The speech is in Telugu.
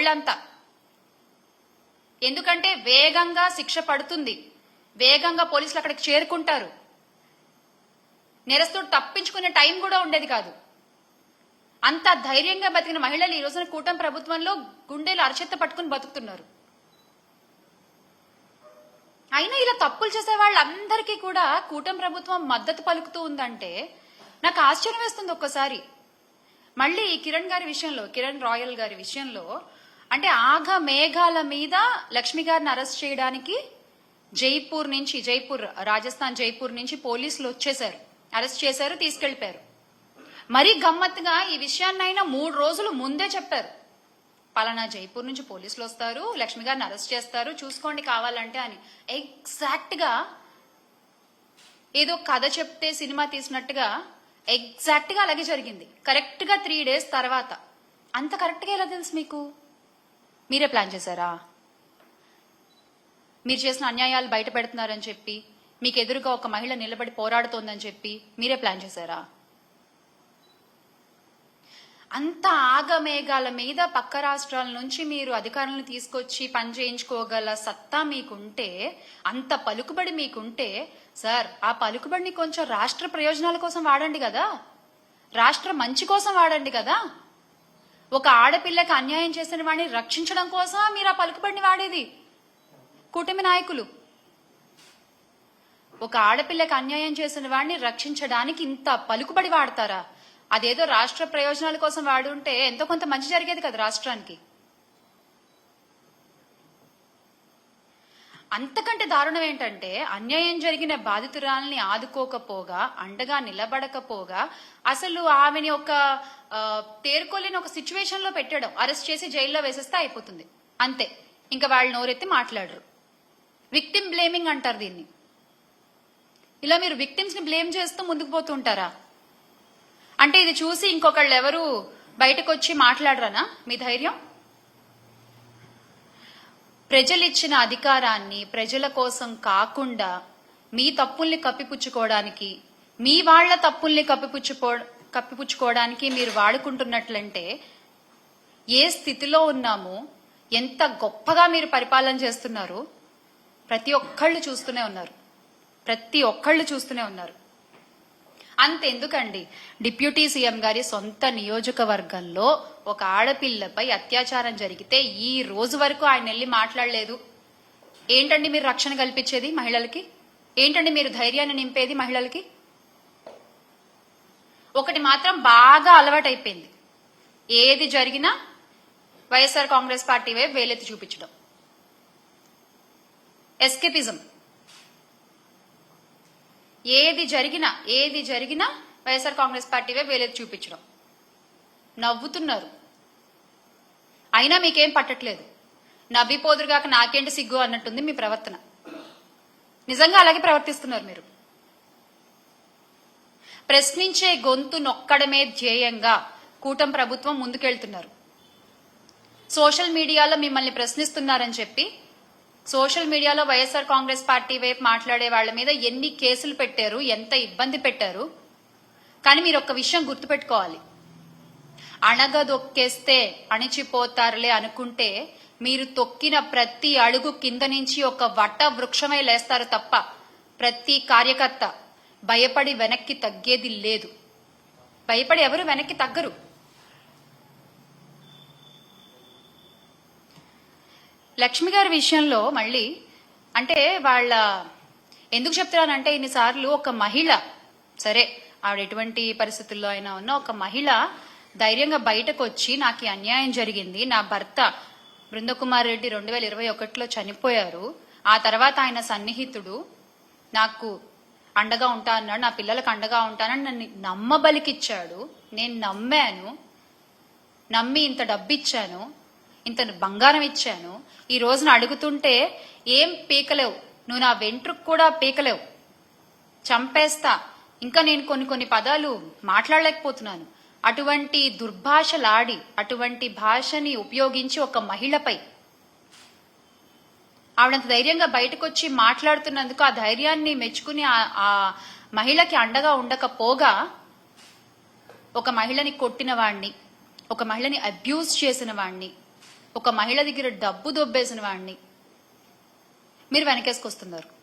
ఒళ్ళంతా. ఎందుకంటే వేగంగా శిక్ష పడుతుంది, వేగంగా పోలీసులు అక్కడికి చేరుకుంటారు. నేరస్తుడు తప్పించుకునే టైం కూడా ఉండేది కాదు. అంత ధైర్యంగా బతికిన మహిళలు ఈ రోజున కూటమి ప్రభుత్వంలో గుండెలు అరచెత్త పట్టుకుని బతుకుతున్నారు. అయినా ఇలా తప్పులు చేసే వాళ్ళందరికీ కూడా కూటమి ప్రభుత్వం మద్దతు పలుకుతూ ఉందంటే నాకు ఆశ్చర్యం వేస్తుంది ఒక్కసారి. మళ్ళీ కిరణ్ రాయల్ గారి విషయంలో అంటే ఆగ మేఘాల మీద లక్ష్మి గారిని అరెస్ట్ చేయడానికి రాజస్థాన్ జైపూర్ నుంచి పోలీసులు వచ్చేశారు, అరెస్ట్ చేశారు, తీసుకెళ్లిపోయారు. మరీ గమ్మత్తుగా ఈ విషయాన్నైనా 3 రోజులు ముందే చెప్పారు. పలానా జైపూర్ నుంచి పోలీసులు వస్తారు, లక్ష్మి గారిని అరెస్ట్ చేస్తారు, చూసుకోండి కావాలంటే అని. ఎగ్జాక్ట్ గా ఏదో కథ చెప్తే సినిమా తీసినట్టుగా ఎగ్జాక్ట్ గా అలాగే జరిగింది. కరెక్ట్ గా 3 days తర్వాత. అంత కరెక్ట్ గా ఎలా తెలుసు మీకు? మీరే ప్లాన్ చేశారా? మీరు చేసిన అన్యాయాలు బయట పెడుతున్నారని చెప్పి, మీకు ఎదురుగా ఒక మహిళ నిలబడి పోరాడుతోందని చెప్పి మీరే ప్లాన్ చేశారా? అంత ఆగమేఘాల మీద పక్క రాష్ట్రాల నుంచి మీరు అధికారులను తీసుకొచ్చి పని చేయించుకోగల సత్తా మీకుంటే, అంత పలుకుబడి మీకుంటే, సార్ ఆ పలుకుబడిని కొంచెం రాష్ట్ర ప్రయోజనాల కోసం వాడండి కదా, రాష్ట్ర మంచి కోసం వాడండి కదా. ఒక ఆడపిల్లకి అన్యాయం చేసిన వాడిని రక్షించడం కోసం మీరు ఆ పలుకుబడిని వాడేది. కూటమి నాయకులు ఒక ఆడపిల్లకి అన్యాయం చేసిన వాడిని రక్షించడానికి ఇంత పలుకుబడి వాడతారా? అదేదో రాష్ట్ర ప్రయోజనాల కోసం వాడుంటే ఎంతో కొంత మంచి జరిగేది కదా రాష్ట్రానికి. అంతకంటే దారుణం ఏంటంటే, అన్యాయం జరిగిన బాధితురాల్ని ఆదుకోకపోగా, అండగా నిలబడకపోగా, అసలు ఆమెని ఒక తేరుకోలేని ఒక సిచ్యువేషన్ లో పెట్టడం, అరెస్ట్ చేసి జైల్లో వేసేస్తే అయిపోతుంది అంతే. ఇంకా వాళ్ళు నోరెత్తి మాట్లాడరు. విక్టిమ్ బ్లేమింగ్ అంటారు దీన్ని. ఇలా మీరు విక్టిమ్స్ ని బ్లేమ్ చేస్తూ ముందుకు పోతుంటారా? అంటే ఇది చూసి ఇంకొకళ్ళు ఎవరు బయటకు వచ్చి మాట్లాడరనా మీ ధైర్యం? ప్రజలిచ్చిన అధికారాన్ని ప్రజల కోసం కాకుండా మీ తప్పుల్ని కప్పిపుచ్చుకోవడానికి, మీ వాళ్ల తప్పుల్ని కప్పిపుచ్చుకోవడానికి మీరు వాడుకుంటున్నట్లంటే ఏ స్థితిలో ఉన్నామో, ఎంత గొప్పగా మీరు పరిపాలన చేస్తున్నారు ప్రతి ఒక్కళ్ళు చూస్తూనే ఉన్నారు. అంతెందుకండి, డిప్యూటీ సీఎం గారి సొంత నియోజకవర్గంలో ఒక ఆడపిల్లపై అత్యాచారం జరిగితే ఈ రోజు వరకు ఆయన వెళ్ళి మాట్లాడలేదు. ఏంటండి మీరు రక్షణ కల్పించేది మహిళలకి? ఏంటండి మీరు ధైర్యాన్ని నింపేది మహిళలకి? ఒకటి మాత్రం బాగా అలవాటైపోయింది, ఏది జరిగినా వైఎస్ఆర్ కాంగ్రెస్ పార్టీ వైపు వేలెత్తి చూపించడం. ఎస్కేపిజం. ఏది జరిగినా వైఎస్ఆర్ కాంగ్రెస్ పార్టీ వైపు వేలెత్తి చూపించడం. నవ్వుతున్నారు, అయినా మీకేం పట్టట్లేదు. నవ్విపోదురుగాక నాకేంటి సిగ్గు అన్నట్టుంది మీ ప్రవర్తన. నిజంగా అలాగే ప్రవర్తిస్తున్నారు మీరు. ప్రశ్నించే గొంతు నొక్కడమే ధ్యేయంగా కూటమి ప్రభుత్వం ముందుకెళ్తున్నారు. సోషల్ మీడియాలో మిమ్మల్ని ప్రశ్నిస్తున్నారని చెప్పి, సోషల్ మీడియాలో వైఎస్ఆర్ కాంగ్రెస్ పార్టీ వైపు మాట్లాడే వాళ్ల మీద ఎన్ని కేసులు పెట్టారు, ఎంత ఇబ్బంది పెట్టారు. కానీ మీరు ఒక్క విషయం గుర్తుపెట్టుకోవాలి, అణగదొక్కేస్తే అణిచిపోతారులే అనుకుంటే మీరు తొక్కిన ప్రతి అడుగు కింద నుంచి ఒక వట వృక్షమై లేస్తారు తప్ప ప్రతి కార్యకర్త భయపడి వెనక్కి తగ్గేది లేదు. భయపడి ఎవరు వెనక్కి తగ్గరు. లక్ష్మి గారి విషయంలో మళ్ళీ అంటే వాళ్ళ ఎందుకు చెప్తున్నానంటే, ఇన్నిసార్లు ఒక మహిళ, సరే ఆవిడ ఎటువంటి పరిస్థితుల్లో అయినా ఉన్న ఒక మహిళ ధైర్యంగా బయటకు వచ్చి నాకు అన్యాయం జరిగింది, నా భర్త బృందకుమార్ రెడ్డి 2021లో చనిపోయారు, ఆ తర్వాత ఆయన సన్నిహితుడు నాకు అండగా ఉంటా అన్నాడు, నా పిల్లలకు అండగా ఉంటానని నన్ను నమ్మబలికిచ్చాడు, నేను నమ్మి ఇంత డబ్బిచ్చాను, ఇంత బంగారం ఇచ్చాను, ఈ రోజున అడుగుతుంటే ఏం పీకలేవు, నువ్వు నా వెంట్రుకు కూడా పీకలేవు, చంపేస్తా, ఇంకా నేను కొన్ని పదాలు మాట్లాడలేకపోతున్నాను, అటువంటి దుర్భాషలాడి అటువంటి భాషని ఉపయోగించి ఒక మహిళపై ఆవిడంత ధైర్యంగా బయటకు వచ్చి మాట్లాడుతున్నందుకు ఆ ధైర్యాన్ని మెచ్చుకుని ఆ మహిళకి అండగా ఉండకపోగా ఒక మహిళని కొట్టిన వాణ్ణి, ఒక మహిళని అబ్యూజ్ చేసిన వాణ్ణి, ఒక మహిళ దగ్గర డబ్బు దొబ్బేసిన వాడిని మీరు వెనకేసుకొస్తున్నారు.